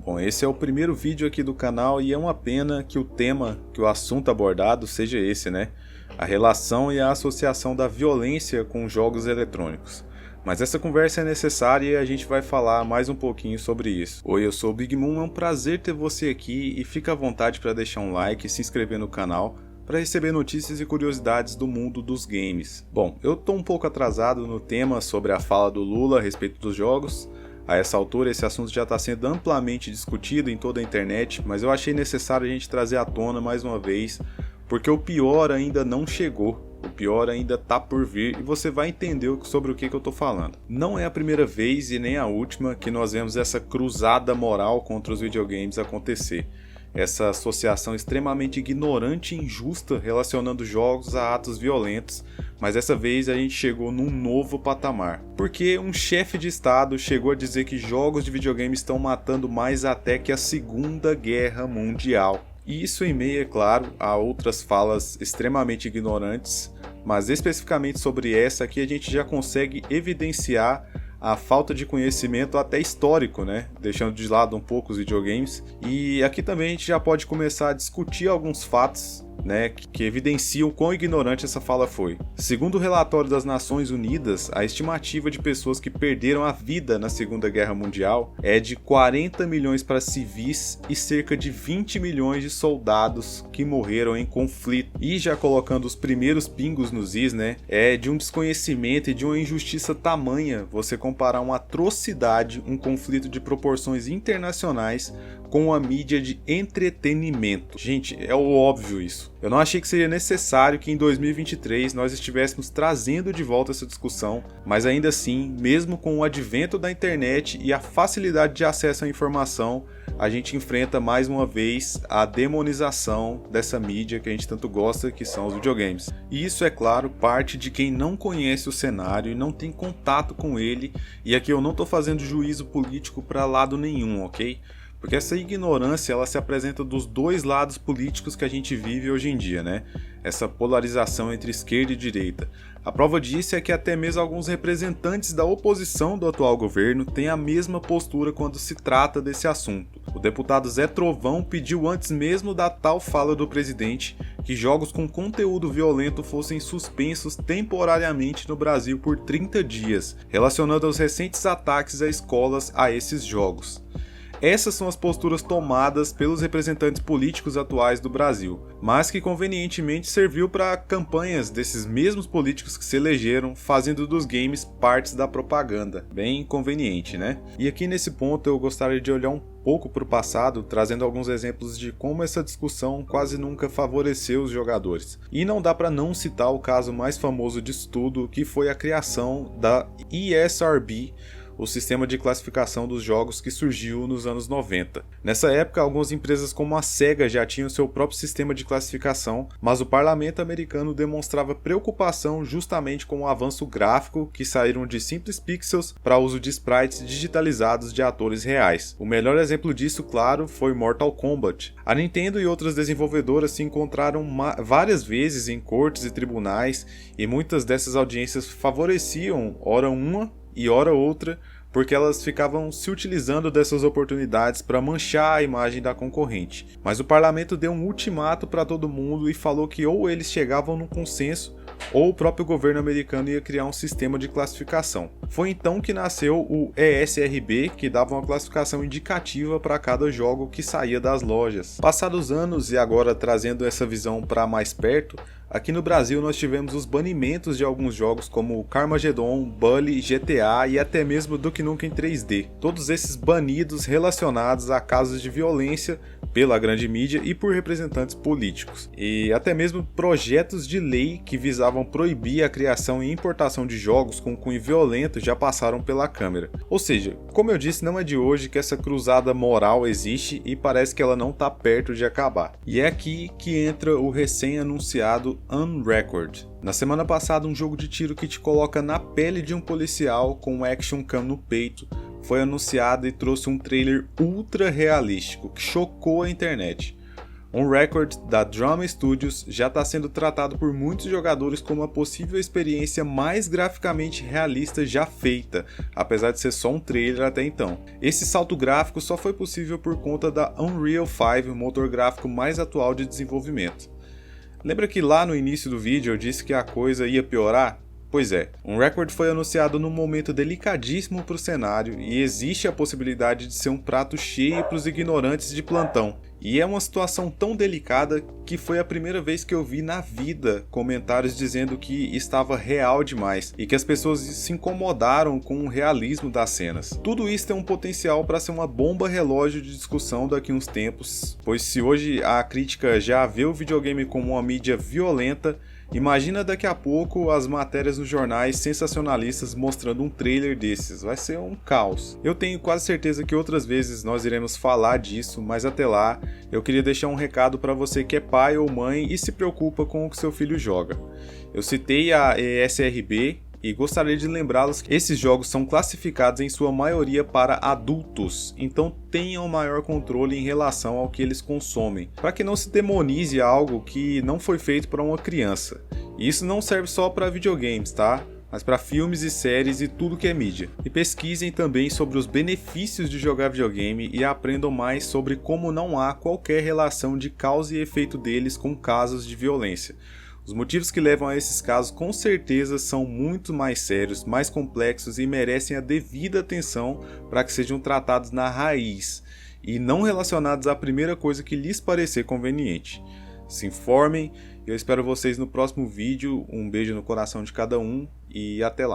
Bom, esse é o primeiro vídeo aqui do canal e é uma pena que o assunto abordado seja esse, né? A relação e a associação da violência com jogos eletrônicos. Mas essa conversa é necessária e a gente vai falar mais um pouquinho sobre isso. Oi, eu sou o Big Moon, é um prazer ter você aqui e fica à vontade para deixar um like e se inscrever no canal para receber notícias e curiosidades do mundo dos games. Bom, eu tô um pouco atrasado no tema sobre a fala do Lula a respeito dos jogos. A essa altura esse assunto já está sendo amplamente discutido em toda a internet, mas eu achei necessário a gente trazer à tona mais uma vez, porque o pior ainda não chegou. O pior ainda tá por vir e você vai entender sobre o que eu tô falando. Não é a primeira vez e nem a última que nós vemos essa cruzada moral contra os videogames acontecer. Essa associação extremamente ignorante e injusta relacionando jogos a atos violentos, mas dessa vez a gente chegou num novo patamar. Porque um chefe de estado chegou a dizer que jogos de videogame estão matando mais até que a Segunda Guerra Mundial. E isso em meio, é claro, a outras falas extremamente ignorantes, mas especificamente sobre essa aqui a gente já consegue evidenciar a falta de conhecimento até histórico, né? Deixando de lado um pouco os videogames. E aqui também a gente já pode começar a discutir alguns fatos, né, que evidenciam quão ignorante essa fala foi. Segundo o relatório das Nações Unidas, a estimativa de pessoas que perderam a vida na Segunda Guerra Mundial é de 40 milhões para civis e cerca de 20 milhões de soldados que morreram em conflito. E já colocando os primeiros pingos nos is, né, é de um desconhecimento e de uma injustiça tamanha você comparar uma atrocidade, um conflito de proporções internacionais com a mídia de entretenimento. Gente, é óbvio isso. Eu não achei que seria necessário que em 2023 nós estivéssemos trazendo de volta essa discussão, mas ainda assim, mesmo com o advento da internet e a facilidade de acesso à informação, a gente enfrenta mais uma vez a demonização dessa mídia que a gente tanto gosta, que são os videogames. E isso, é claro, parte de quem não conhece o cenário e não tem contato com ele, e aqui eu não estou fazendo juízo político para lado nenhum, ok? Porque essa ignorância ela se apresenta dos dois lados políticos que a gente vive hoje em dia, né? Essa polarização entre esquerda e direita. A prova disso é que até mesmo alguns representantes da oposição do atual governo têm a mesma postura quando se trata desse assunto. O deputado Zé Trovão pediu antes mesmo da tal fala do presidente que jogos com conteúdo violento fossem suspensos temporariamente no Brasil por 30 dias, relacionando aos recentes ataques a escolas a esses jogos. Essas são as posturas tomadas pelos representantes políticos atuais do Brasil, mas que convenientemente serviu para campanhas desses mesmos políticos que se elegeram, fazendo dos games partes da propaganda. Bem conveniente, né? E aqui nesse ponto eu gostaria de olhar um pouco para o passado, trazendo alguns exemplos de como essa discussão quase nunca favoreceu os jogadores. E não dá para não citar o caso mais famoso disso tudo, que foi a criação da ESRB, o sistema de classificação dos jogos que surgiu nos anos 90. Nessa época, algumas empresas como a Sega já tinham seu próprio sistema de classificação, mas o parlamento americano demonstrava preocupação justamente com o avanço gráfico que saíram de simples pixels para uso de sprites digitalizados de atores reais. O melhor exemplo disso, claro, foi Mortal Kombat. A Nintendo e outras desenvolvedoras se encontraram várias vezes em cortes e tribunais, e muitas dessas audiências favoreciam ora uma e hora outra, porque elas ficavam se utilizando dessas oportunidades para manchar a imagem da concorrente. Mas o parlamento deu um ultimato para todo mundo e falou que ou eles chegavam num consenso, ou o próprio governo americano ia criar um sistema de classificação. Foi então que nasceu o ESRB, que dava uma classificação indicativa para cada jogo que saía das lojas. Passados anos e agora trazendo essa visão para mais perto, aqui no Brasil nós tivemos os banimentos de alguns jogos como Carmageddon, Bully, GTA e até mesmo Duke Nukem 3D. Todos esses banidos relacionados a casos de violência pela grande mídia e por representantes políticos. E até mesmo projetos de lei que visavam proibir a criação e importação de jogos com cunho violento já passaram pela Câmara. Ou seja, como eu disse, não é de hoje que essa cruzada moral existe e parece que ela não está perto de acabar. E é aqui que entra o recém-anunciado Unrecord. Na semana passada, um jogo de tiro que te coloca na pele de um policial com um action cam no peito foi anunciado e trouxe um trailer ultra realístico que chocou a internet. On Record, da Drama Studios, já está sendo tratado por muitos jogadores como a possível experiência mais graficamente realista já feita, apesar de ser só um trailer até então. Esse salto gráfico só foi possível por conta da Unreal 5, o motor gráfico mais atual de desenvolvimento. Lembra que lá no início do vídeo eu disse que a coisa ia piorar? Pois é, On Record foi anunciado num momento delicadíssimo para o cenário e existe a possibilidade de ser um prato cheio para os ignorantes de plantão. E é uma situação tão delicada que foi a primeira vez que eu vi na vida comentários dizendo que estava real demais e que as pessoas se incomodaram com o realismo das cenas. Tudo isso tem um potencial para ser uma bomba relógio de discussão daqui a uns tempos, pois se hoje a crítica já vê o videogame como uma mídia violenta, imagina daqui a pouco as matérias nos jornais sensacionalistas mostrando um trailer desses, vai ser um caos. Eu tenho quase certeza que outras vezes nós iremos falar disso, mas até lá eu queria deixar um recado para você que é pai ou mãe e se preocupa com o que seu filho joga. Eu citei a ESRB e gostaria de lembrá-los que esses jogos são classificados em sua maioria para adultos, então tenham maior controle em relação ao que eles consomem, para que não se demonize algo que não foi feito para uma criança. E isso não serve só para videogames, tá? Mas para filmes e séries e tudo que é mídia. E pesquisem também sobre os benefícios de jogar videogame e aprendam mais sobre como não há qualquer relação de causa e efeito deles com casos de violência. Os motivos que levam a esses casos com certeza são muito mais sérios, mais complexos e merecem a devida atenção para que sejam tratados na raiz e não relacionados à primeira coisa que lhes parecer conveniente. Se informem, eu espero vocês no próximo vídeo, um beijo no coração de cada um e até lá.